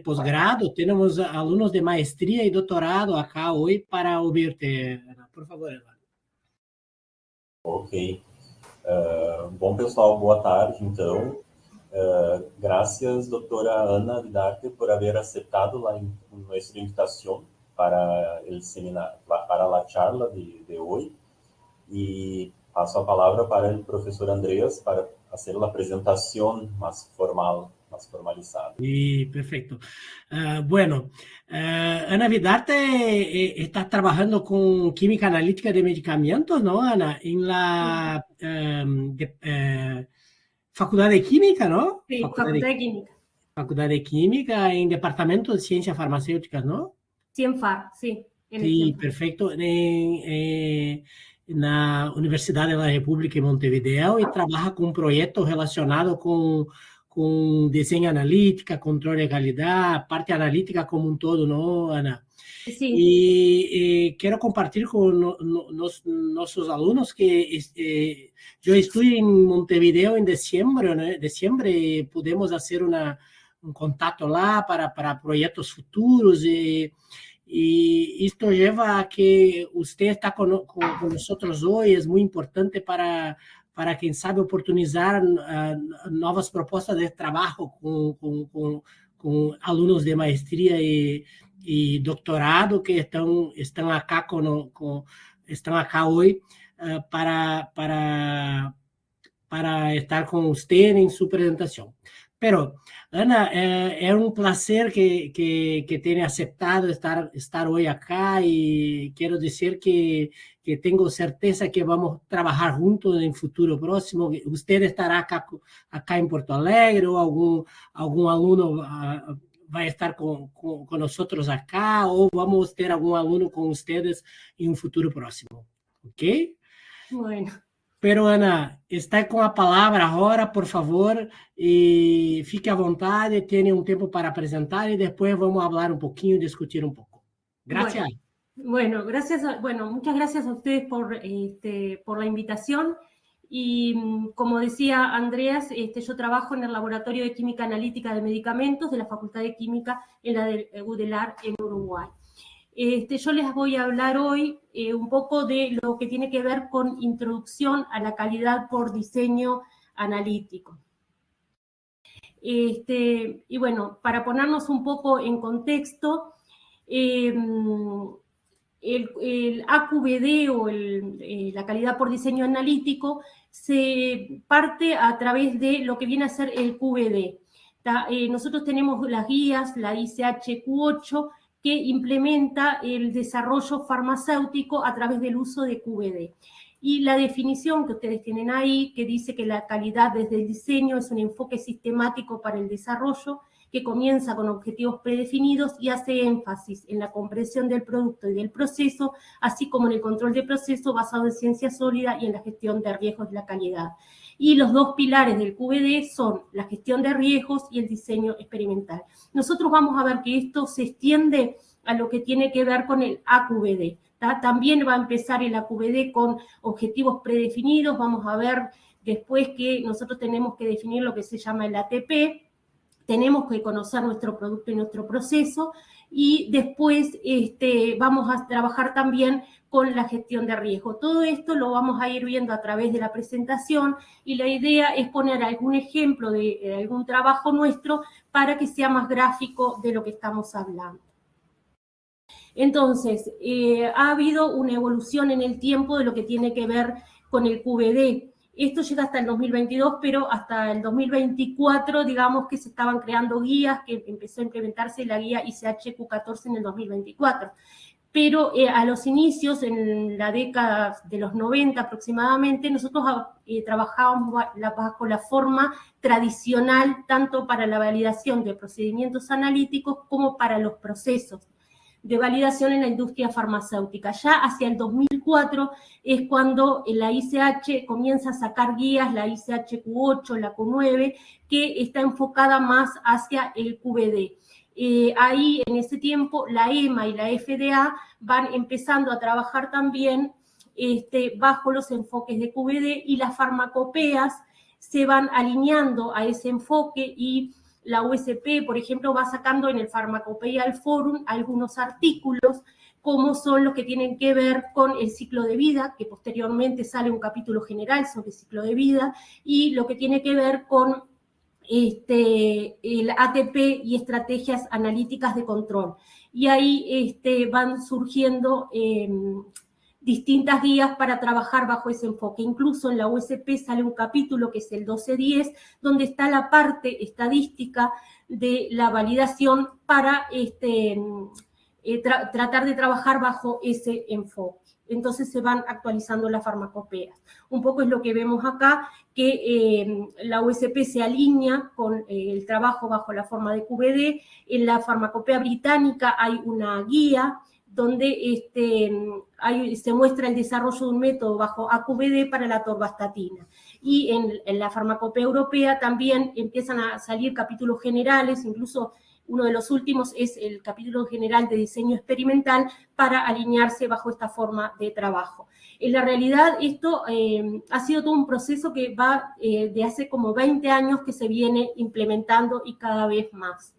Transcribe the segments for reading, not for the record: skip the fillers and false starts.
posgrado, tenemos alunos de maestría y doctorado acá hoy para ouvir-te. Por favor, Eduardo. Ok. Bom, pessoal, boa tarde, então. Graças, doutora Ana Vidarte, por haber aceptado nuestra invitación para el seminário, para la charla de hoy. Y paso a palavra para el profesor Andreas para hacer la presentación más formal, más formalizada. Sí, perfecto. Bueno, Ana Vidarte está trabajando con química analítica de medicamentos, ¿no, Ana? En la Facultad de Química, ¿no? Sí, Facultad de Química. Facultad de Química en Departamento de Ciencias Farmacéuticas, ¿no? CIENFAR, sí. Sí, perfecto. En la Universidad de la República de Montevideo y trabaja con proyectos relacionados con diseño analítica, control de calidad, parte analítica como un todo, ¿no, Ana? Sí. Y quiero compartir con nuestros alumnos que yo estoy en Montevideo en diciembre, ¿no? Diciembre podemos hacer un contacto lá para proyectos futuros y esto lleva a que usted está con nosotros hoy, es muy importante para quien sabe oportunizar nuevas propuestas de trabajo con alumnos de maestría y doctorado que están acá están acá hoy para estar con usted en su presentación. Pero, Ana, es un placer que tenga aceptado estar hoy acá y quiero decir que tengo certeza que vamos a trabajar juntos en el futuro próximo. Usted estará acá en Porto Alegre o algún alumno va a estar con nosotros acá o vamos a tener algún alumno con ustedes en un futuro próximo. ¿Ok? Bueno. Pero, Ana, está com a palavra agora, por favor, e fique à vontade, tenha um tempo para apresentar e depois vamos falar um pouquinho, discutir um pouco. Gracias. Bueno, gracias. Bueno, muchas gracias a ustedes por la invitación. Y como decía Andreas, yo trabajo en el Laboratorio de Química Analítica de Medicamentos de la Facultad de Química en la de UDELAR en Uruguay. Yo les voy a hablar hoy un poco de lo que tiene que ver con introducción a la calidad por diseño analítico. Y bueno, para ponernos un poco en contexto, el AQBD o la calidad por diseño analítico se parte a través de lo que viene a ser el QBD. Nosotros tenemos las guías, la ICH-Q8, que implementa el desarrollo farmacéutico a través del uso de QBD. Y la definición que ustedes tienen ahí, que dice que la calidad desde el diseño es un enfoque sistemático para el desarrollo que comienza con objetivos predefinidos y hace énfasis en la comprensión del producto y del proceso, así como en el control de proceso basado en ciencia sólida y en la gestión de riesgos de la calidad. Y los dos pilares del QBD son la gestión de riesgos y el diseño experimental. Nosotros vamos a ver que esto se extiende a lo que tiene que ver con el AQBD. También va a empezar el AQBD con objetivos predefinidos. Vamos a ver después que nosotros tenemos que definir lo que se llama el ATP, tenemos que conocer nuestro producto y nuestro proceso, y después vamos a trabajar también con la gestión de riesgo. Todo esto lo vamos a ir viendo a través de la presentación y la idea es poner algún ejemplo de algún trabajo nuestro para que sea más gráfico de lo que estamos hablando. Entonces, ha habido una evolución en el tiempo de lo que tiene que ver con el QBD. Esto llega hasta el 2022, pero hasta el 2024, digamos que se estaban creando guías, que empezó a implementarse la guía ICH-Q14 en el 2024. Pero a los inicios, en la década de los 90 aproximadamente, nosotros trabajábamos bajo la forma tradicional, tanto para la validación de procedimientos analíticos como para los procesos de validación en la industria farmacéutica. Ya hacia el 2004 es cuando la ICH comienza a sacar guías, la ICH-Q8, la Q9, que está enfocada más hacia el QBD. Ahí, en ese tiempo, la EMA y la FDA van empezando a trabajar también bajo los enfoques de QBD, y las farmacopeas se van alineando a ese enfoque y la USP, por ejemplo, va sacando en el Pharmacopeia Forum algunos artículos, como son los que tienen que ver con el ciclo de vida, que posteriormente sale un capítulo general sobre el ciclo de vida, y lo que tiene que ver con el ATP y estrategias analíticas de control. Y ahí van surgiendo distintas guías para trabajar bajo ese enfoque. Incluso en la USP sale un capítulo que es el 1210, donde está la parte estadística de la validación para tratar de trabajar bajo ese enfoque. Entonces se van actualizando las farmacopeas. Un poco es lo que vemos acá, que la USP se alinea con el trabajo bajo la forma de QBD. En la farmacopea británica hay una guía donde se muestra el desarrollo de un método bajo AQBD para la atorvastatina. Y en la farmacopea europea también empiezan a salir capítulos generales, incluso uno de los últimos es el capítulo general de diseño experimental para alinearse bajo esta forma de trabajo. En la realidad, esto ha sido todo un proceso que va de hace como 20 años que se viene implementando y cada vez más.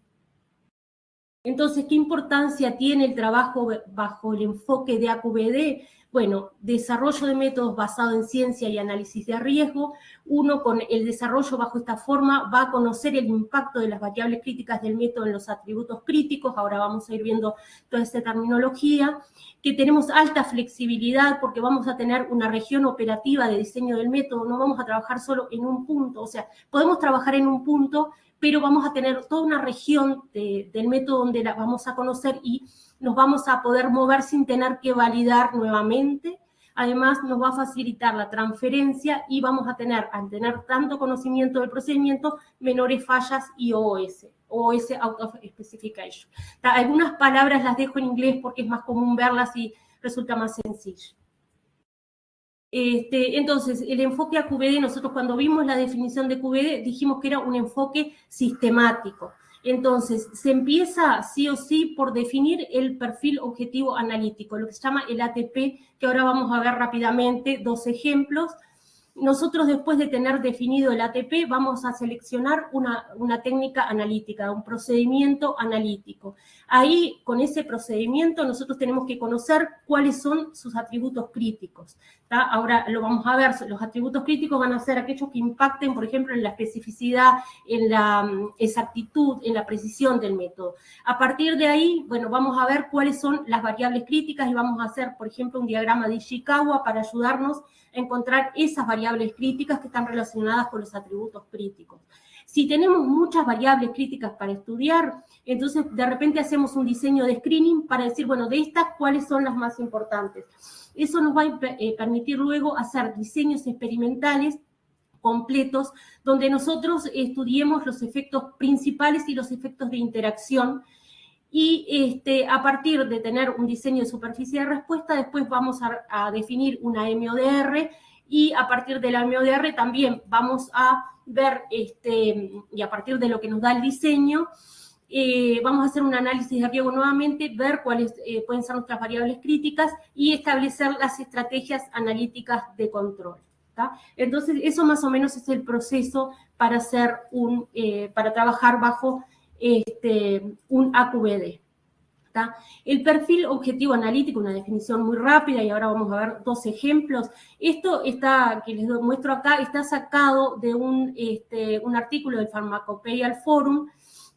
Entonces, ¿qué importancia tiene el trabajo bajo el enfoque de AQBD? Bueno, desarrollo de métodos basados en ciencia y análisis de riesgo. Uno, con el desarrollo bajo esta forma, va a conocer el impacto de las variables críticas del método en los atributos críticos. Ahora vamos a ir viendo toda esta terminología. Que tenemos alta flexibilidad porque vamos a tener una región operativa de diseño del método. No vamos a trabajar solo en un punto. O sea, podemos trabajar en un punto, pero vamos a tener toda una región del método donde la vamos a conocer y nos vamos a poder mover sin tener que validar nuevamente. Además, nos va a facilitar la transferencia y vamos a tener, al tener tanto conocimiento del procedimiento, menores fallas y OOS Out of Specification. Algunas palabras las dejo en inglés porque es más común verlas y resulta más sencillo. Entonces, el enfoque a QBD, nosotros cuando vimos la definición de QBD dijimos que era un enfoque sistemático. Entonces, se empieza sí o sí por definir el perfil objetivo analítico, lo que se llama el ATP, que ahora vamos a ver rápidamente 2 ejemplos. Nosotros, después de tener definido el ATP, vamos a seleccionar una técnica analítica, un procedimiento analítico. Ahí, con ese procedimiento, nosotros tenemos que conocer cuáles son sus atributos críticos. ¿Tá? Ahora lo vamos a ver. Los atributos críticos van a ser aquellos que impacten, por ejemplo, en la especificidad, en la exactitud, en la precisión del método. A partir de ahí, bueno, vamos a ver cuáles son las variables críticas y vamos a hacer, por ejemplo, un diagrama de Ishikawa para ayudarnos a encontrar esas variables críticas que están relacionadas con los atributos críticos. Si tenemos muchas variables críticas para estudiar, entonces de repente hacemos un diseño de screening para decir, bueno, de estas, ¿cuáles son las más importantes? Eso nos va a permitir luego hacer diseños experimentales completos, donde nosotros estudiemos los efectos principales y los efectos de interacción. Y a partir de tener un diseño de superficie de respuesta, después vamos a definir una MODR, y a partir de la MODR también vamos a ver, y a partir de lo que nos da el diseño, vamos a hacer un análisis de riesgo nuevamente, ver cuáles pueden ser nuestras variables críticas y establecer las estrategias analíticas de control. ¿Tá? Entonces, eso más o menos es el proceso para hacer para trabajar bajo un AQBD. ¿Tá? El perfil objetivo analítico, una definición muy rápida, y ahora vamos a ver 2 ejemplos. Esto que les muestro acá está sacado de un artículo del Pharmacopeia Forum,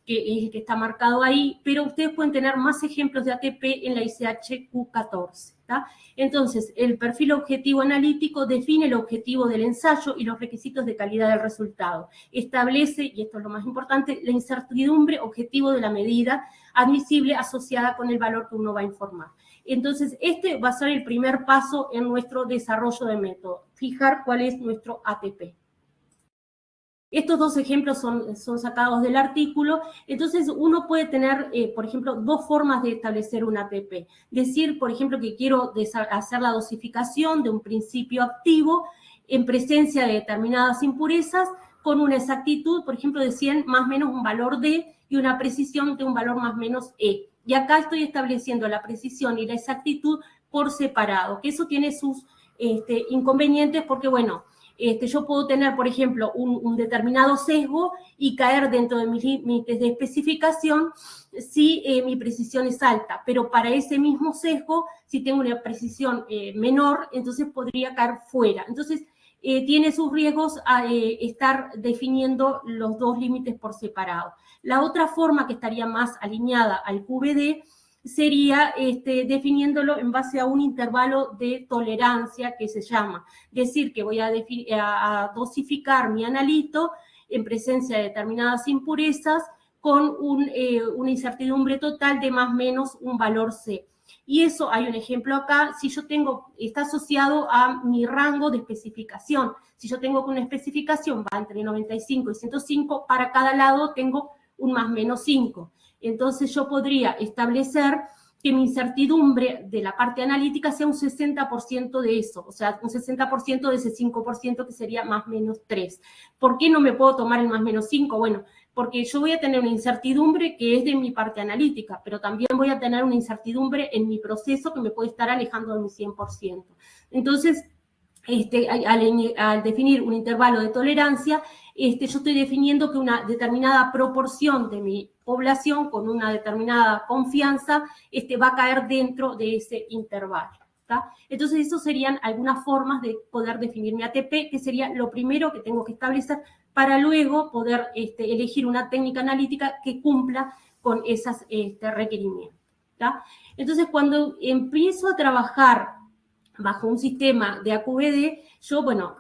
que está marcado ahí, pero ustedes pueden tener más ejemplos de ATP en la ICH Q14. ¿Tá? Entonces, el perfil objetivo analítico define el objetivo del ensayo y los requisitos de calidad del resultado. Establece, y esto es lo más importante, la incertidumbre objetivo de la medida admisible asociada con el valor que uno va a informar. Entonces, este va a ser el primer paso en nuestro desarrollo de método, fijar cuál es nuestro ATP. Estos 2 ejemplos son sacados del artículo. Entonces, uno puede tener, por ejemplo, 2 formas de establecer un ATP. Decir, por ejemplo, que quiero hacer la dosificación de un principio activo en presencia de determinadas impurezas con una exactitud, por ejemplo, de 100 más o menos un valor D y una precisión de un valor más o menos E. Y acá estoy estableciendo la precisión y la exactitud por separado, que eso tiene sus inconvenientes porque, bueno, yo puedo tener, por ejemplo, un determinado sesgo y caer dentro de mis límites de especificación si mi precisión es alta, pero para ese mismo sesgo, si tengo una precisión menor, entonces podría caer fuera. Entonces, tiene sus riesgos a estar definiendo los dos límites por separado. La otra forma que estaría más alineada al QVD sería definiéndolo en base a un intervalo de tolerancia que se llama. Decir que voy a dosificar mi analito en presencia de determinadas impurezas con una incertidumbre total de más o menos un valor C. Y eso, hay un ejemplo acá, si yo tengo, está asociado a mi rango de especificación. Si yo tengo que una especificación va entre 95 y 105, para cada lado tengo un más menos 5. Entonces yo podría establecer que mi incertidumbre de la parte analítica sea un 60% de eso, o sea, un 60% de ese 5% que sería más menos 3. ¿Por qué no me puedo tomar el más menos 5? Bueno, porque yo voy a tener una incertidumbre que es de mi parte analítica, pero también voy a tener una incertidumbre en mi proceso que me puede estar alejando de mi 100%. Entonces, al definir un intervalo de tolerancia, yo estoy definiendo que una determinada proporción de mi población con una determinada confianza va a caer dentro de ese intervalo. ¿Tá? Entonces, eso serían algunas formas de poder definir mi ATP, que sería lo primero que tengo que establecer para luego poder elegir una técnica analítica que cumpla con esos requerimientos. ¿Tá? Entonces, cuando empiezo a trabajar bajo un sistema de AQVD, yo, bueno,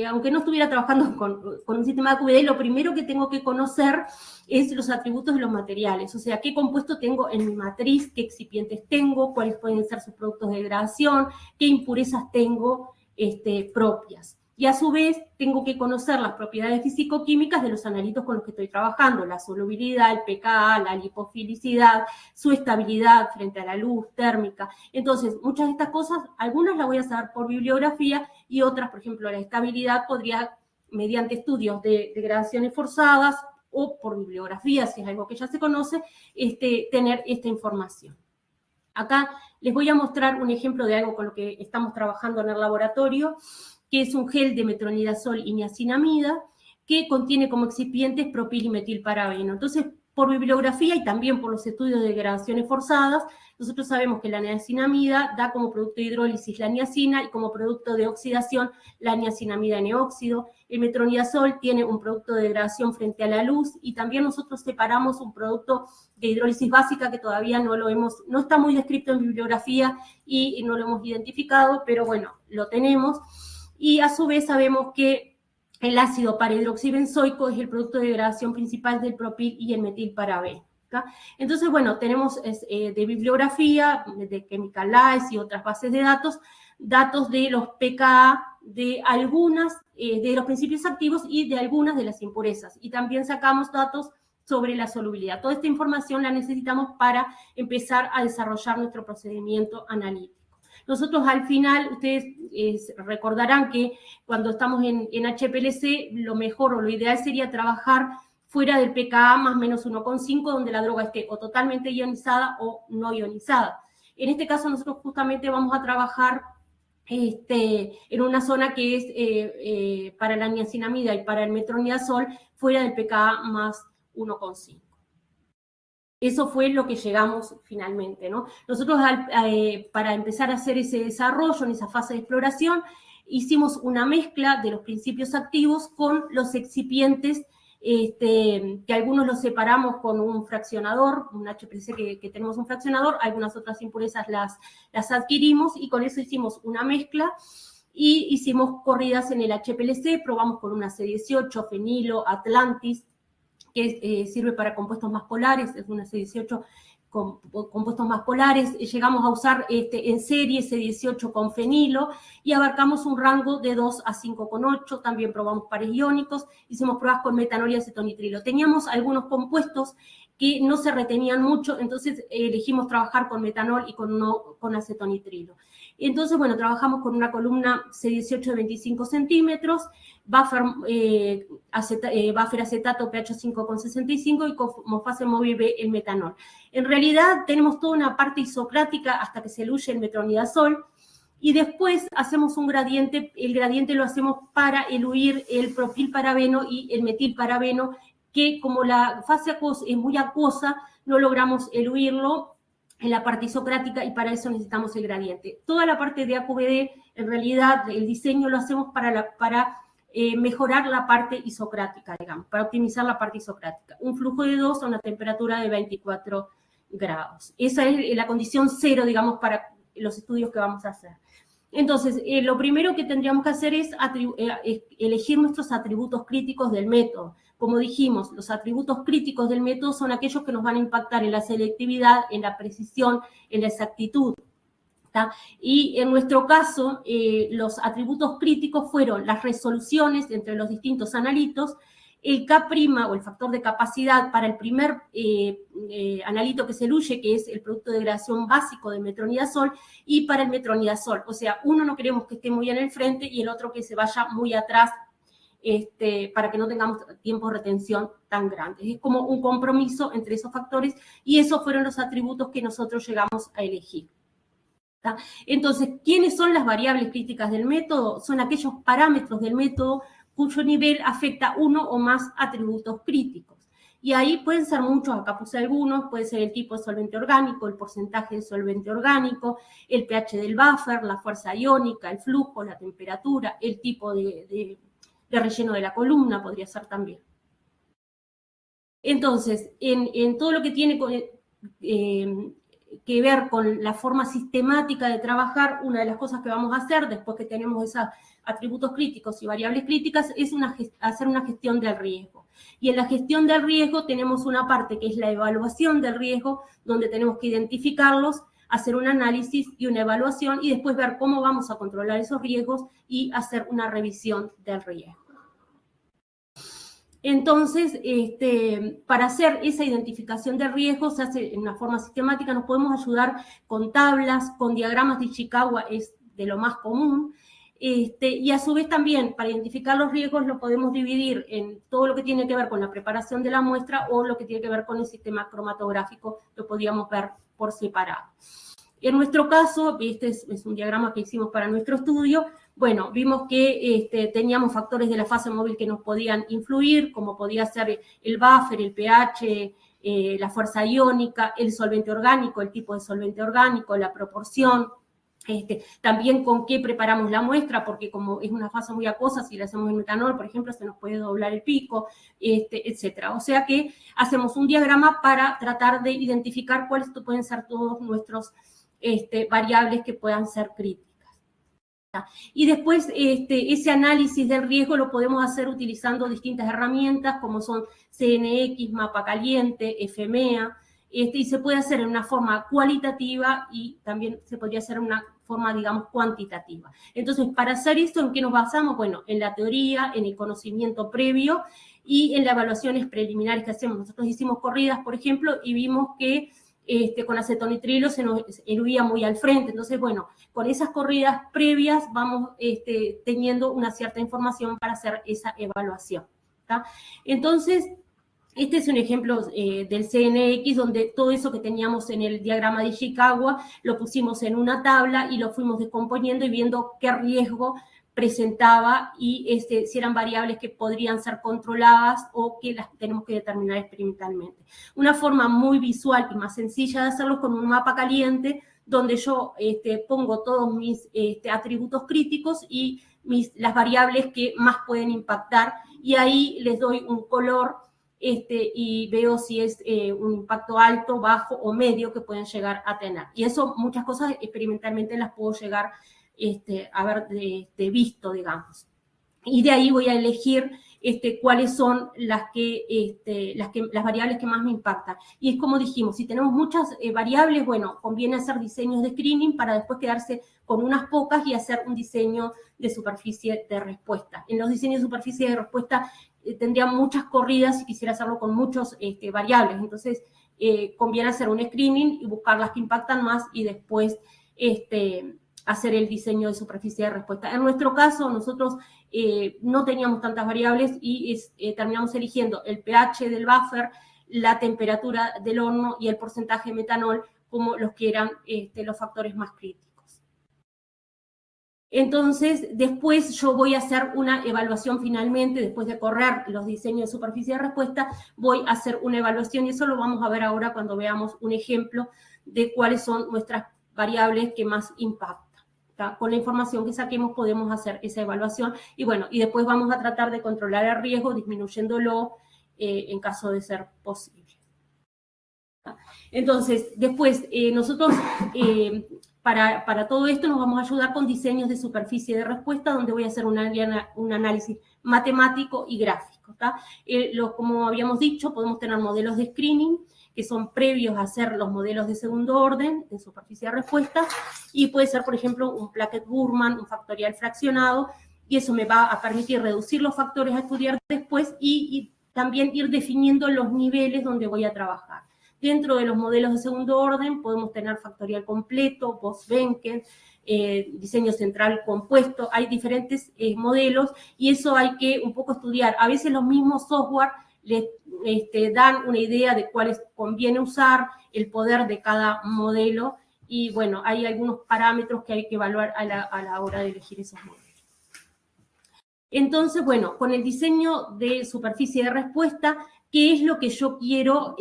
aunque no estuviera trabajando con un sistema de AQVD, lo primero que tengo que conocer es los atributos de los materiales, o sea, qué compuesto tengo en mi matriz, qué excipientes tengo, cuáles pueden ser sus productos de degradación, qué impurezas tengo propias. Y a su vez tengo que conocer las propiedades físico-químicas de los analitos con los que estoy trabajando, la solubilidad, el pKa, la lipofilicidad, su estabilidad frente a la luz térmica. Entonces, muchas de estas cosas, algunas las voy a saber por bibliografía y otras, por ejemplo, la estabilidad podría, mediante estudios de degradaciones forzadas o por bibliografía, si es algo que ya se conoce, tener esta información. Acá les voy a mostrar un ejemplo de algo con lo que estamos trabajando en el laboratorio, que es un gel de metronidazol y niacinamida, que contiene como excipientes propil y metilparabeno. Entonces, por bibliografía y también por los estudios de degradaciones forzadas, nosotros sabemos que la niacinamida da como producto de hidrólisis la niacina y como producto de oxidación la niacinamida neóxido. El metronidazol tiene un producto de degradación frente a la luz y también nosotros separamos un producto de hidrólisis básica que todavía no está muy descrito en bibliografía y no lo hemos identificado, pero bueno, lo tenemos. Y a su vez sabemos que el ácido parahidroxibenzoico es el producto de degradación principal del propil y el metilparabeno. Entonces, bueno, tenemos de bibliografía, de Chemical Lies y otras bases de datos de los pKa de algunas, de los principios activos y de algunas de las impurezas. Y también sacamos datos sobre la solubilidad. Toda esta información la necesitamos para empezar a desarrollar nuestro procedimiento analítico. Nosotros al final, ustedes recordarán que cuando estamos en HPLC, lo mejor o lo ideal sería trabajar fuera del pKa más o menos 1,5, donde la droga esté o totalmente ionizada o no ionizada. En este caso, nosotros justamente vamos a trabajar en una zona que es para la niacinamida y para el metronidazol fuera del pKa más 1,5. Eso fue lo que llegamos finalmente, ¿no? Nosotros, para empezar a hacer ese desarrollo en esa fase de exploración, hicimos una mezcla de los principios activos con los excipientes, que algunos los separamos con un fraccionador, un HPLC que tenemos un fraccionador, algunas otras impurezas las adquirimos y con eso hicimos una mezcla y hicimos corridas en el HPLC, probamos con una C18, fenilo, Atlantis, que sirve para compuestos más polares, es una C18 con compuestos más polares. Llegamos a usar en serie C18 con fenilo y abarcamos un rango de 2 a 5,8. También probamos pares iónicos, hicimos pruebas con metanol y acetonitrilo. Teníamos algunos compuestos que no se retenían mucho, entonces elegimos trabajar con metanol y con acetonitrilo. Entonces, bueno, trabajamos con una columna C18 de 25 centímetros, buffer acetato pH 5,65 y como fase móvil B el metanol. En realidad tenemos toda una parte isocrática hasta que se diluye el metronidazol y después hacemos un gradiente, el gradiente lo hacemos para eluir el propilparabeno y el metilparabeno, que como la fase acuosa es muy acuosa, no logramos eluirlo en la parte isocrática y para eso necesitamos el gradiente. Toda la parte de AQBD, en realidad, el diseño lo hacemos para mejorar la parte isocrática, digamos, para optimizar la parte isocrática. Un flujo de 2 a una temperatura de 24 grados. Esa es la condición cero, digamos, para los estudios que vamos a hacer. Entonces, lo primero que tendríamos que hacer es elegir nuestros atributos críticos del método. Como dijimos, los atributos críticos del método son aquellos que nos van a impactar en la selectividad, en la precisión, en la exactitud. ¿tá? Y en nuestro caso, los atributos críticos fueron las resoluciones entre los distintos analitos, el K' o el factor de capacidad para el primer analito que se eluye, que es el producto de degradación básico de metronidazol, y para el metronidazol. O sea, uno no queremos que esté muy en el frente y el otro que se vaya muy atrás, para que no tengamos tiempos de retención tan grandes. Es como un compromiso entre esos factores y esos fueron los atributos que nosotros llegamos a elegir. ¿tá? Entonces, ¿quiénes son las variables críticas del método? Son aquellos parámetros del método cuyo nivel afecta uno o más atributos críticos. Y ahí pueden ser muchos, acá puse algunos, puede ser el tipo de solvente orgánico, el porcentaje de solvente orgánico, el pH del buffer, la fuerza iónica, el flujo, la temperatura, el tipo de relleno de la columna, podría ser también. Entonces, en todo lo que tiene que ver con la forma sistemática de trabajar, una de las cosas que vamos a hacer después que tenemos esos atributos críticos y variables críticas es hacer una gestión del riesgo. Y en la gestión del riesgo tenemos una parte que es la evaluación del riesgo, donde tenemos que identificarlos, hacer un análisis y una evaluación y después ver cómo vamos a controlar esos riesgos y hacer una revisión del riesgo. Entonces, para hacer esa identificación de riesgos se hace en una forma sistemática, nos podemos ayudar con tablas, con diagramas de Ishikawa, es de lo más común, y a su vez también para identificar los riesgos lo podemos dividir en todo lo que tiene que ver con la preparación de la muestra o lo que tiene que ver con el sistema cromatográfico, lo podríamos ver por separado. En nuestro caso, este es un diagrama que hicimos para nuestro estudio, bueno, vimos que teníamos factores de la fase móvil que nos podían influir, como podía ser el buffer, el pH, la fuerza iónica, el solvente orgánico, el tipo de solvente orgánico, la proporción, también con qué preparamos la muestra, porque como es una fase muy acuosa, si la hacemos en metanol, por ejemplo, se nos puede doblar el pico, etc. O sea que hacemos un diagrama para tratar de identificar cuáles pueden ser todos nuestros variables que puedan ser críticas. Y después ese análisis del riesgo lo podemos hacer utilizando distintas herramientas como son CNX, mapa caliente, FMEA, y se puede hacer en una forma cualitativa y también se podría hacer en una forma, digamos, cuantitativa. Entonces, para hacer esto, ¿en qué nos basamos? Bueno, en la teoría, en el conocimiento previo y en las evaluaciones preliminares que hacemos. Nosotros hicimos corridas, por ejemplo, y vimos que con acetonitrilo se nos eluía muy al frente. Entonces, bueno, con esas corridas previas vamos teniendo una cierta información para hacer esa evaluación. ¿tá? Entonces, este es un ejemplo del CNX, donde todo eso que teníamos en el diagrama de Ishikawa lo pusimos en una tabla y lo fuimos descomponiendo y viendo qué riesgo presentaba y si eran variables que podrían ser controladas o que las tenemos que determinar experimentalmente. Una forma muy visual y más sencilla de hacerlo es con un mapa caliente, donde yo pongo todos mis atributos críticos y las variables que más pueden impactar, y ahí les doy un color y veo si es un impacto alto, bajo o medio que pueden llegar a tener. Y eso, muchas cosas experimentalmente las puedo llegar a ver visto, digamos. Y de ahí voy a elegir cuáles son las variables que más me impactan. Y es como dijimos, si tenemos muchas variables, bueno, conviene hacer diseños de screening para después quedarse con unas pocas y hacer un diseño de superficie de respuesta. En los diseños de superficie de respuesta tendría muchas corridas si quisiera hacerlo con muchos variables. Entonces, conviene hacer un screening y buscar las que impactan más y después hacer el diseño de superficie de respuesta. En nuestro caso, nosotros no teníamos tantas variables y terminamos eligiendo el pH del buffer, la temperatura del horno y el porcentaje de metanol como los que eran los factores más críticos. Entonces, después yo voy a hacer una evaluación finalmente, después de correr los diseños de superficie de respuesta, voy a hacer una evaluación y eso lo vamos a ver ahora cuando veamos un ejemplo de cuáles son nuestras variables que más impactan. ¿Tá? Con la información que saquemos podemos hacer esa evaluación y bueno, y después vamos a tratar de controlar el riesgo disminuyéndolo en caso de ser posible. Entonces, después nosotros... Para todo esto nos vamos a ayudar con diseños de superficie de respuesta, donde voy a hacer un análisis matemático y gráfico. Como habíamos dicho, podemos tener modelos de screening, que son previos a hacer los modelos de segundo orden de superficie de respuesta, y puede ser, por ejemplo, un Plackett-Burman, un factorial fraccionado, y eso me va a permitir reducir los factores a estudiar después y también ir definiendo los niveles donde voy a trabajar. Dentro de los modelos de segundo orden podemos tener factorial completo, Bose-Benken, diseño central compuesto, hay diferentes modelos y eso hay que un poco estudiar. A veces los mismos software les dan una idea de cuáles conviene usar, el poder de cada modelo y bueno, hay algunos parámetros que hay que evaluar a la hora de elegir esos modelos. Entonces, bueno, con el diseño de superficie de respuesta, ¿qué es lo que yo quiero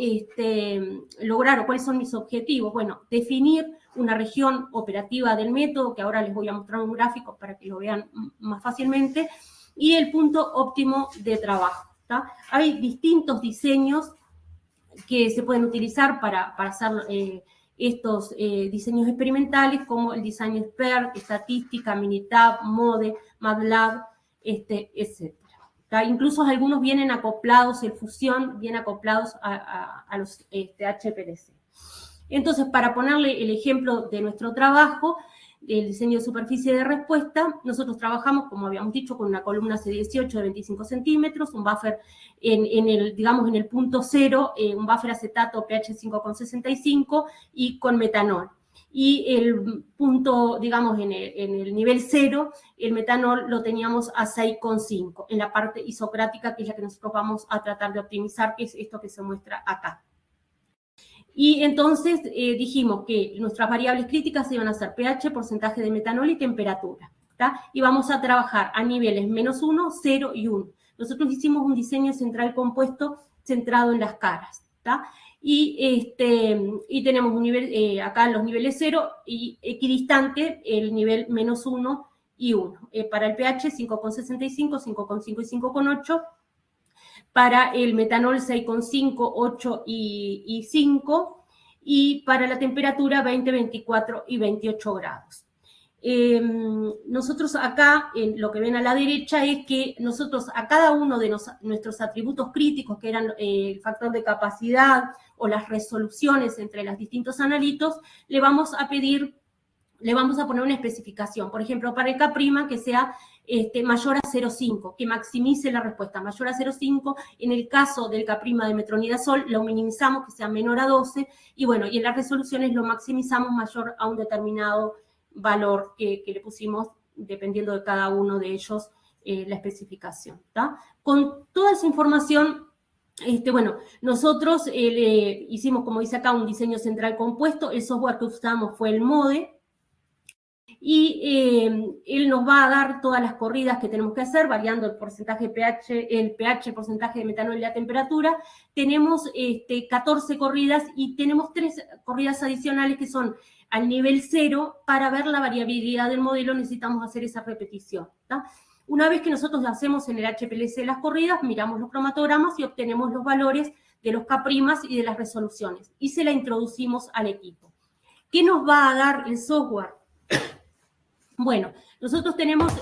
lograr o cuáles son mis objetivos? Bueno, definir una región operativa del método, que ahora les voy a mostrar un gráfico para que lo vean más fácilmente, y el punto óptimo de trabajo. ¿Tá? Hay distintos diseños que se pueden utilizar para hacer estos diseños experimentales, como el diseño SPERT, estadística, Minitab, MODE, MATLAB, etc. Incluso algunos vienen acoplados, el Fusion viene acoplados a los HPLC. Entonces, para ponerle el ejemplo de nuestro trabajo, el diseño de superficie de respuesta, nosotros trabajamos, como habíamos dicho, con una columna C18 de 25 centímetros, un buffer en el punto cero, un buffer acetato pH 5,65 y con metanol. Y el punto, digamos, en el nivel 0, el metanol lo teníamos a 6,5, en la parte isocrática, que es la que nosotros vamos a tratar de optimizar, que es esto que se muestra acá. Y entonces dijimos que nuestras variables críticas iban a ser pH, porcentaje de metanol y temperatura. ¿Tá? Y vamos a trabajar a niveles -1, 0 y 1. Nosotros hicimos un diseño central compuesto centrado en las caras. ¿Tá? Y tenemos un nivel, acá los niveles 0 y equidistante el nivel -1 y 1. Para el pH 5,65, 5,5 y 5,8. Para el metanol 6,5, 8 y 5. Y para la temperatura 20, 24 y 28 grados. Nosotros acá, lo que ven a la derecha es que nosotros a cada uno de nuestros atributos críticos, que eran el factor de capacidad o las resoluciones entre los distintos analitos, le vamos a poner una especificación. Por ejemplo, para el K' que sea mayor a 0,5, que maximice la respuesta. Mayor a 0,5, en el caso del K' de metronidazol, lo minimizamos, que sea menor a 12, y bueno, y en las resoluciones lo maximizamos mayor a un determinado valor que le pusimos, dependiendo de cada uno de ellos, la especificación. ¿Tá? Con toda esa información, bueno, nosotros hicimos, como dice acá, un diseño central compuesto. El software que usamos fue el MODE, y él nos va a dar todas las corridas que tenemos que hacer, variando el porcentaje de pH, el porcentaje de metanol y la temperatura. Tenemos 14 corridas y tenemos 3 corridas adicionales que son al nivel 0. Para ver la variabilidad del modelo necesitamos hacer esa repetición. ¿Tá? Una vez que nosotros hacemos en el HPLC las corridas, miramos los cromatogramas y obtenemos los valores de los K' y de las resoluciones. Y se la introducimos al equipo. ¿Qué nos va a dar el software? Bueno, nosotros tenemos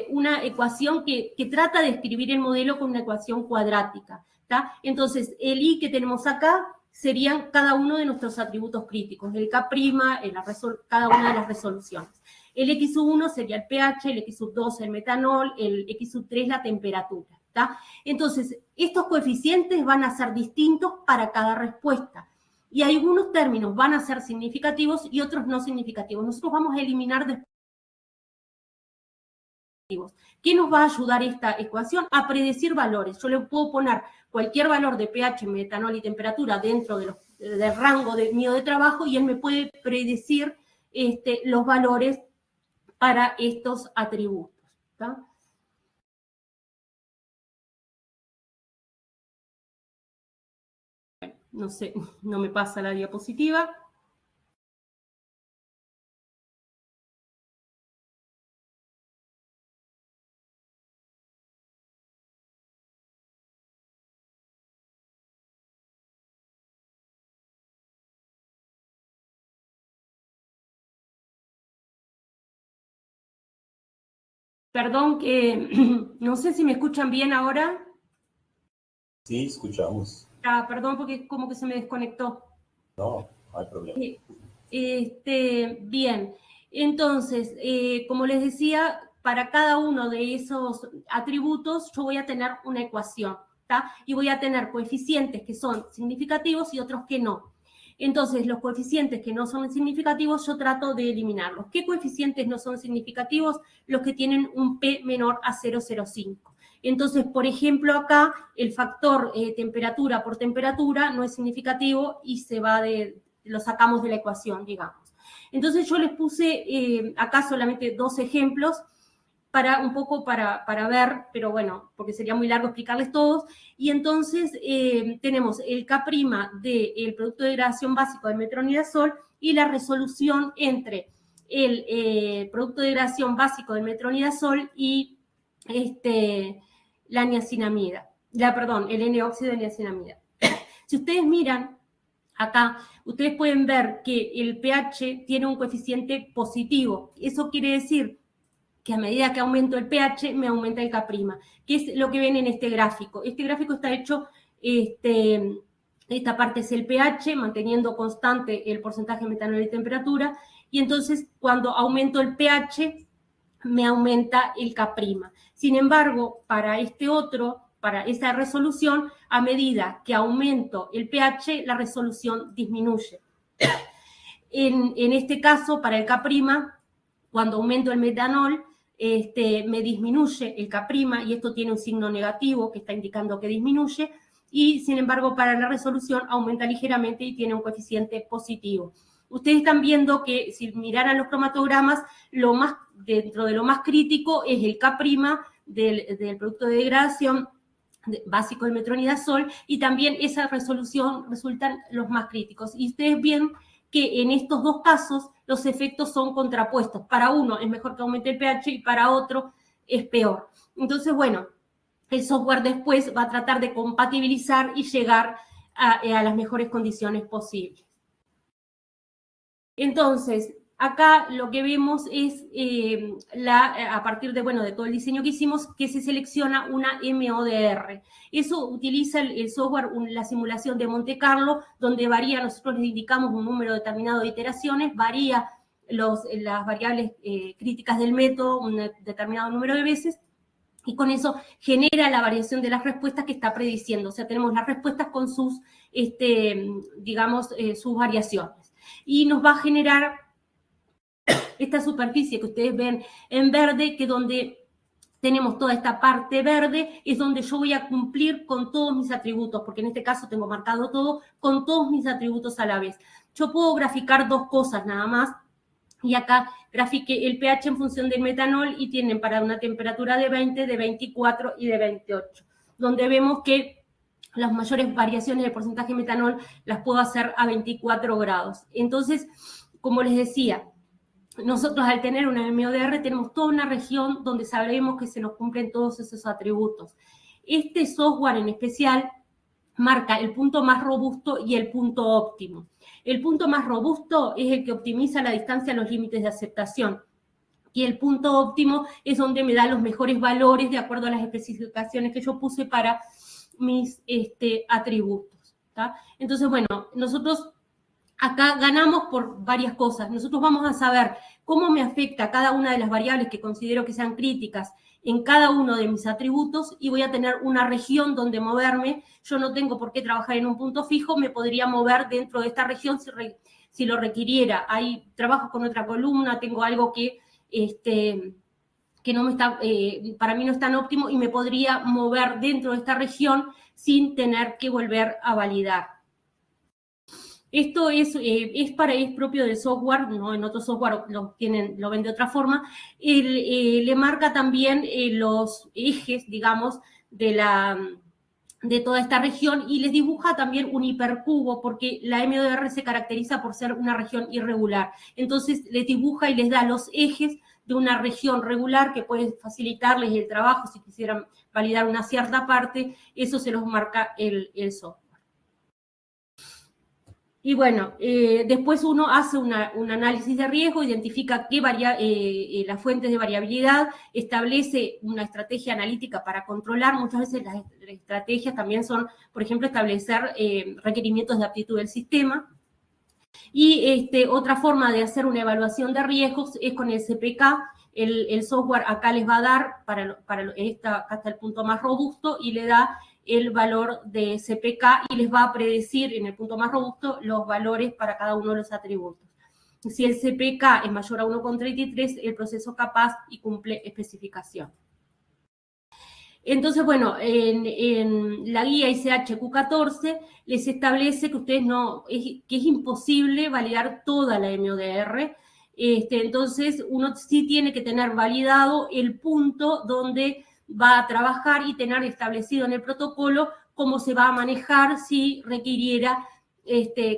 una ecuación que trata de escribir el modelo con una ecuación cuadrática. ¿Tá? Entonces, el I que tenemos acá serían cada uno de nuestros atributos críticos, el K', cada una de las resoluciones. El X1 sería el pH, el X2 el metanol, el X3 la temperatura. ¿Tá? Entonces, estos coeficientes van a ser distintos para cada respuesta. Y algunos términos van a ser significativos y otros no significativos. Nosotros vamos a eliminar después. ¿Qué nos va a ayudar esta ecuación? A predecir valores. Yo le puedo poner cualquier valor de pH, metanol y temperatura dentro del rango mío de trabajo y él me puede predecir los valores para estos atributos. ¿Tá? Bueno, no sé, no me pasa la diapositiva. Perdón, que no sé si me escuchan bien ahora. Sí, escuchamos. Ah, perdón, porque como que se me desconectó. No, no hay problema. Bien, entonces, como les decía, para cada uno de esos atributos yo voy a tener una ecuación, ¿tá? Y voy a tener coeficientes que son significativos y otros que no. Entonces, los coeficientes que no son significativos yo trato de eliminarlos. ¿Qué coeficientes no son significativos? Los que tienen un P menor a 0,05. Entonces, por ejemplo, acá el factor temperatura por temperatura no es significativo y se va lo sacamos de la ecuación, digamos. Entonces yo les puse acá solamente 2 ejemplos para un poco para ver, pero bueno, porque sería muy largo explicarles todos. Y entonces tenemos el K' del producto de degradación básico del metronidazol y la resolución entre el producto de degradación básico del metronidazol y la niacinamida. El N-óxido de niacinamida. Si ustedes miran acá, ustedes pueden ver que el pH tiene un coeficiente positivo. Eso quiere decir que a medida que aumento el pH, me aumenta el K', que es lo que ven en este gráfico. Este gráfico está hecho, esta parte es el pH, manteniendo constante el porcentaje de metanol y temperatura, y entonces cuando aumento el pH, me aumenta el K'. Sin embargo, para esa resolución, a medida que aumento el pH, la resolución disminuye. En este caso, para el K', cuando aumento el metanol, me disminuye el K' y esto tiene un signo negativo que está indicando que disminuye, y sin embargo para la resolución aumenta ligeramente y tiene un coeficiente positivo. Ustedes están viendo que si miraran los cromatogramas, dentro de lo más crítico es el K' del producto de degradación básico del metronidazol, y también esa resolución resultan los más críticos. Y ustedes ven que en estos dos casos los efectos son contrapuestos. Para uno es mejor que aumente el pH y para otro es peor. Entonces, bueno, el software después va a tratar de compatibilizar y llegar a las mejores condiciones posibles. Entonces, acá lo que vemos es, a partir de todo el diseño que hicimos, que se selecciona una MODR. Eso utiliza el software, la simulación de Monte Carlo, donde varía, nosotros les indicamos un número determinado de iteraciones, varía las variables críticas del método un determinado número de veces, y con eso genera la variación de las respuestas que está prediciendo. O sea, tenemos las respuestas con sus, sus variaciones. Y nos va a generar esta superficie que ustedes ven en verde, que donde tenemos toda esta parte verde, es donde yo voy a cumplir con todos mis atributos, porque en este caso tengo marcado todo con todos mis atributos a la vez. Yo puedo graficar 2 cosas nada más, y acá grafiqué el pH en función del metanol y tienen para una temperatura de 20, de 24 y de 28, donde vemos que las mayores variaciones del porcentaje de metanol las puedo hacer a 24 grados. Entonces, como les decía, nosotros al tener una MODR tenemos toda una región donde sabemos que se nos cumplen todos esos atributos. Este software en especial marca el punto más robusto y el punto óptimo. El punto más robusto es el que optimiza la distancia a los límites de aceptación, y el punto óptimo es donde me da los mejores valores de acuerdo a las especificaciones que yo puse para mis atributos, ¿tá? Entonces, bueno, nosotros acá ganamos por varias cosas. Nosotros vamos a saber cómo me afecta cada una de las variables que considero que sean críticas en cada uno de mis atributos, y voy a tener una región donde moverme. Yo no tengo por qué trabajar en un punto fijo, me podría mover dentro de esta región si lo requiriera. Hay trabajo con otra columna, tengo algo que no me está, para mí no es tan óptimo, y me podría mover dentro de esta región sin tener que volver a validar. Esto es propio del software, ¿no? En otro software lo ven de otra forma. Le marca también los ejes, digamos, de toda esta región y les dibuja también un hipercubo, porque la MODR se caracteriza por ser una región irregular. Entonces les dibuja y les da los ejes de una región regular que puede facilitarles el trabajo si quisieran validar una cierta parte. Eso se los marca el software. Y bueno, después uno hace un análisis de riesgo, identifica las fuentes de variabilidad, establece una estrategia analítica para controlar. Muchas veces las estrategias también son, por ejemplo, establecer requerimientos de aptitud del sistema. Y otra forma de hacer una evaluación de riesgos es con el CPK. El software acá les va a dar, acá está el punto más robusto, y le da el valor de CPK y les va a predecir en el punto más robusto los valores para cada uno de los atributos. Si el CPK es mayor a 1,33, el proceso capaz y cumple especificación. Entonces, bueno, en la guía ICH Q14 les establece que que es imposible validar toda la MODR. Entonces, uno sí tiene que tener validado el punto donde va a trabajar y tener establecido en el protocolo cómo se va a manejar si requiriera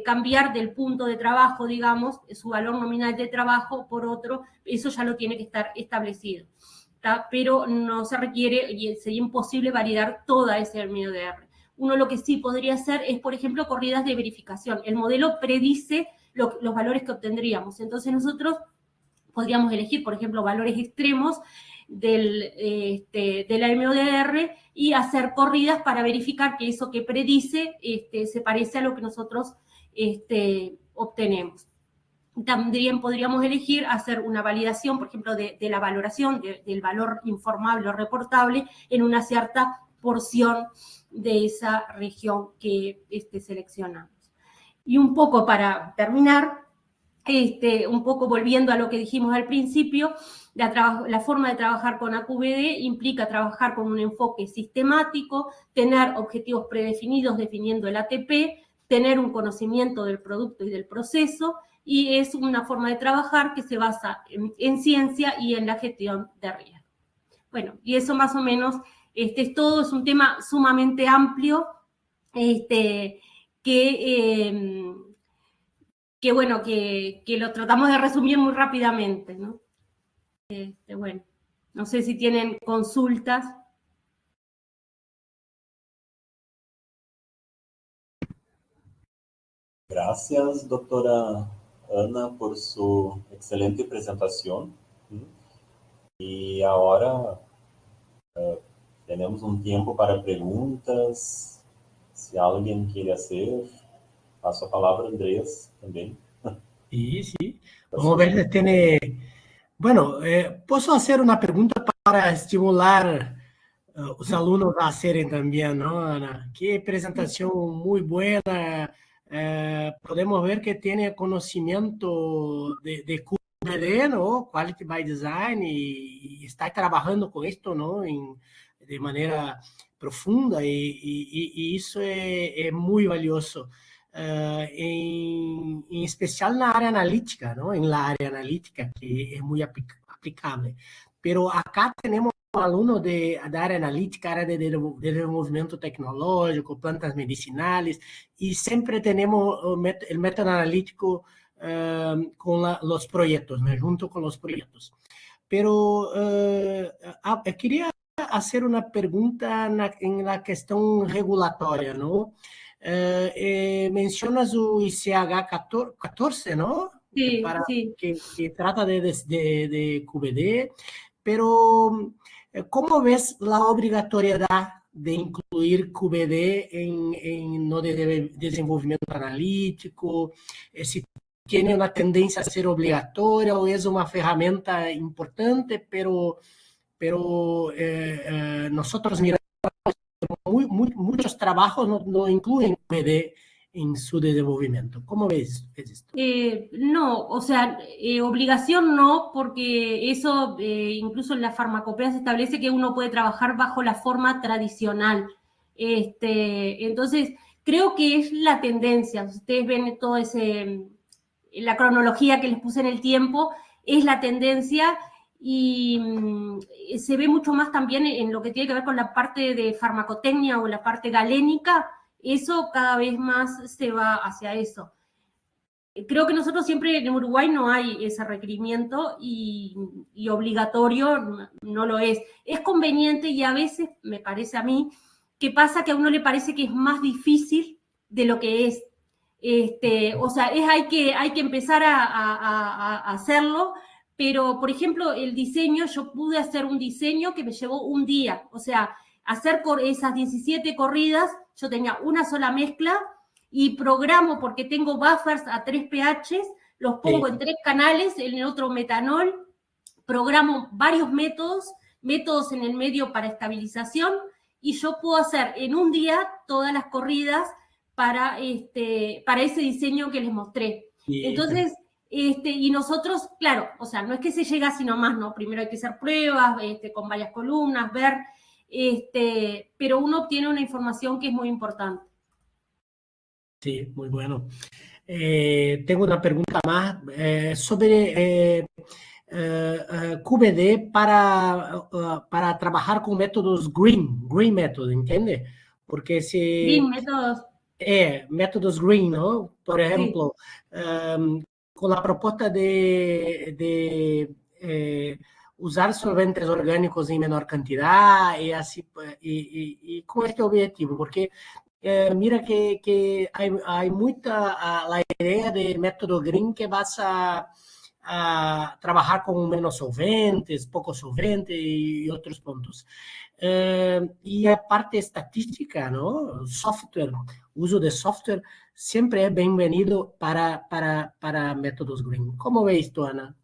cambiar del punto de trabajo, digamos, su valor nominal de trabajo por otro. Eso ya lo tiene que estar establecido. Pero no se requiere y sería imposible validar toda esa MODR. Uno lo que sí podría hacer es, por ejemplo, corridas de verificación. El modelo predice los valores que obtendríamos. Entonces nosotros podríamos elegir, por ejemplo, valores extremos de la MODR y hacer corridas para verificar que eso que predice se parece a lo que nosotros obtenemos. También podríamos elegir hacer una validación, por ejemplo, de la valoración del valor informable o reportable en una cierta porción de esa región que seleccionamos. Y un poco para terminar, un poco volviendo a lo que dijimos al principio, la forma de trabajar con AQBD implica trabajar con un enfoque sistemático, tener objetivos predefinidos definiendo el ATP, tener un conocimiento del producto y del proceso, y es una forma de trabajar que se basa en ciencia y en la gestión de riesgo. Bueno, y eso más o menos es todo. Es un tema sumamente amplio que bueno, que lo tratamos de resumir muy rápidamente, ¿no? Bueno, no sé si tienen consultas. Gracias, doctora Ana, por su excelente presentación. Y ahora tenemos un tiempo para preguntas. Si alguien quiere hacer, paso a palavra a Andrés también. Sí. Vamos ver si tiene... Bueno, posso fazer uma pergunta para estimular os alunos a hacerem também, não, Ana? Que apresentação muito boa. Podemos ver que tem conhecimento de QBD, não? Quality by Design, e está trabalhando com isto, não? De maneira profunda, e isso é muito valioso. Em especial na área analítica, ¿no? En la área analítica, que es muy aplicable. Pero acá tenemos alunos de área analítica, área de desenvolvimento tecnológico, plantas medicinales, y siempre tenemos el método analítico con los proyectos, ¿no? Junto con los proyectos. Pero quería hacer una pregunta en la cuestión regulatoria, ¿no? Mencionas o ICH 14, ¿no? Sí, sí. Que trata de QBD, pero ¿cómo ves la obligatoriedad de incluir QBD en no de desenvolvimento analítico? Si tiene una tendencia a ser obligatoria o es una ferramenta importante, pero nosotros miramos muchos trabajos no incluyen QBD en su desenvolvimiento. ¿Cómo ves esto? No, o sea, obligación no, porque eso incluso en la farmacopea se establece que uno puede trabajar bajo la forma tradicional. Entonces, creo que es la tendencia. Ustedes ven todo la cronología que les puse en el tiempo, es la tendencia y se ve mucho más también en lo que tiene que ver con la parte de farmacotecnia o la parte galénica, eso cada vez más se va hacia eso. Creo que nosotros siempre en Uruguay no hay ese requerimiento y obligatorio no lo es. Es conveniente y a veces, me parece a mí, que pasa que a uno le parece que es más difícil de lo que es. O sea, hay que empezar a hacerlo, pero, por ejemplo, el diseño, yo pude hacer un diseño que me llevó un día. O sea, hacer esas 17 corridas, yo tenía una sola mezcla, y programo, porque tengo buffers a 3 pH, los pongo en 3 canales, en otro metanol, programo varios métodos en el medio para estabilización, y yo puedo hacer en un día todas las corridas para ese diseño que les mostré. Entonces, y nosotros, claro, o sea, no es que se llega así nomás, ¿no? Primero hay que hacer pruebas con varias columnas, ver, pero uno obtiene una información que es muy importante. Sí, muy bueno. Tengo una pregunta más sobre QBD para trabajar con métodos Green Method, ¿entiende? Porque Green métodos. Métodos Green, ¿no? Por ejemplo, sí. Con la propuesta de usar solventes orgánicos en menor cantidad y así, y con este objetivo, porque mira que hay mucha la idea de método Green que vas a trabajar con menos solventes, pocos solventes y otros puntos. Y aparte estatística, ¿no? Software, uso de software siempre es bienvenido para métodos Green. ¿Cómo ves tú, Ana?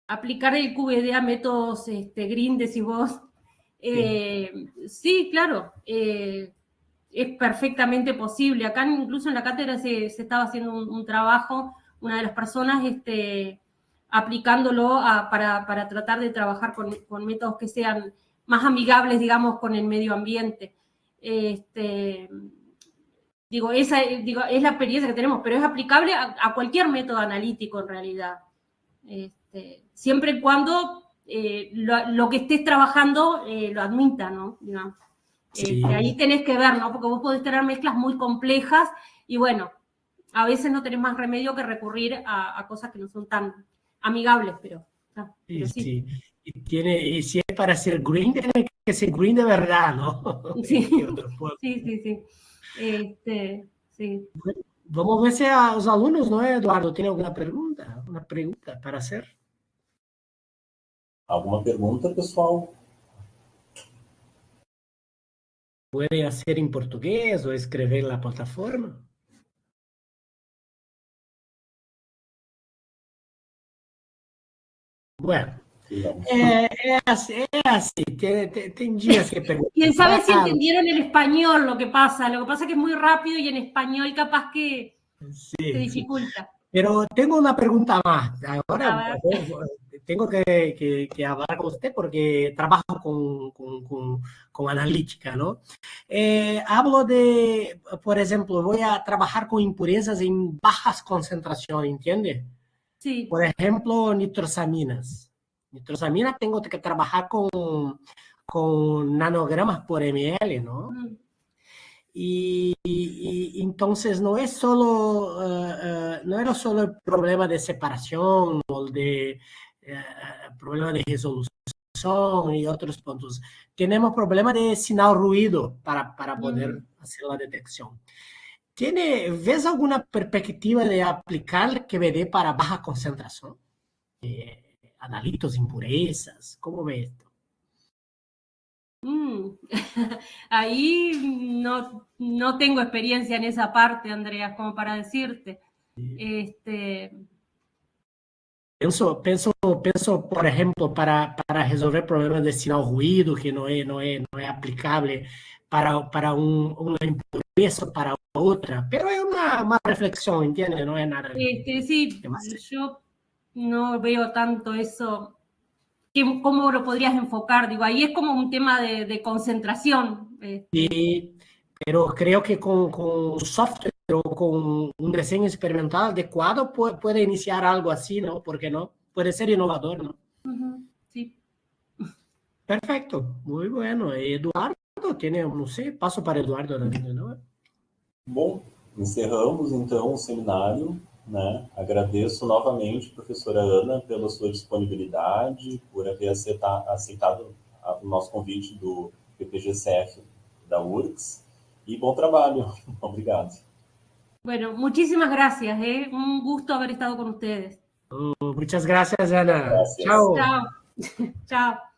Aplicar el QBD a métodos Green, decís vos. Sí, claro. Es perfectamente posible. Acá incluso en la cátedra se estaba haciendo un trabajo, una de las personas aplicándolo para tratar de trabajar con métodos que sean más amigables, digamos, con el medio ambiente. Digo, es la experiencia que tenemos, pero es aplicable a cualquier método analítico en realidad. Siempre y cuando lo que estés trabajando lo admita, ¿no? Digamos. Sí. Ahí tenés que ver, ¿no? Porque vos podés tener mezclas muy complejas y bueno, a veces no tenés más remedio que recurrir a cosas que no son tan amigables, pero sí. Sí. Y si es para ser green, tiene que ser green de verdad, ¿no? Sí, sí. Sí. Bueno, vamos a ver si a los alumnos, ¿no, Eduardo? ¿Tiene alguna pregunta? Una pregunta para hacer? ¿Alguma pergunta, pessoal? ¿Puede hacer en portugués o escribir en la plataforma? Bueno, es así, tem días que preguntar. ¿Quién sabe si entendieron el español lo que pasa? Lo que pasa es que es muy rápido y en español capaz que se dificulta. Pero tengo una pregunta más. Ahora tengo que hablar con usted porque trabajo con analítica, ¿no? Hablo de, por ejemplo, voy a trabajar con impurezas en bajas concentraciones, ¿entiende? Sí. Por ejemplo, nitrosaminas. Nitrosaminas tengo que trabajar con nanogramas por ml, ¿no? Y entonces no es solo, no era solo el problema de separación o de problema de resolución y otros puntos. Tenemos problema de sinal ruido para poder hacer la detección. ¿Ves alguna perspectiva de aplicar QBD para baja concentración? Analitos, impurezas, ¿cómo ves esto? Ahí no tengo experiencia en esa parte, Andreas, como para decirte. Penso, por ejemplo, para resolver problemas de sinal ruido, que no es aplicable para una impureza, para otra, pero es una reflexión, ¿entiendes? No es nada. Sí, yo no veo tanto eso. ¿Cómo lo podrías enfocar? Digo, ahí es como un tema de concentración. Sí, pero creo que con software o con un diseño experimental adecuado puede iniciar algo así, ¿no? ¿Por qué no? Puede ser innovador, ¿no? Sí. Perfecto, muy bueno. Eduardo tiene, não sei, passo para Eduardo, não? Bom, encerramos então o seminário, né? Agradeço novamente, professora Ana, pela sua disponibilidade, por haver aceitado o nosso convite do PPGCF da URGS, e bom trabalho. Obrigado. Bueno, muchísimas gracias, un gusto haber estado con ustedes. Muchas gracias, Ana. Gracias. Chao. Chao. Chao.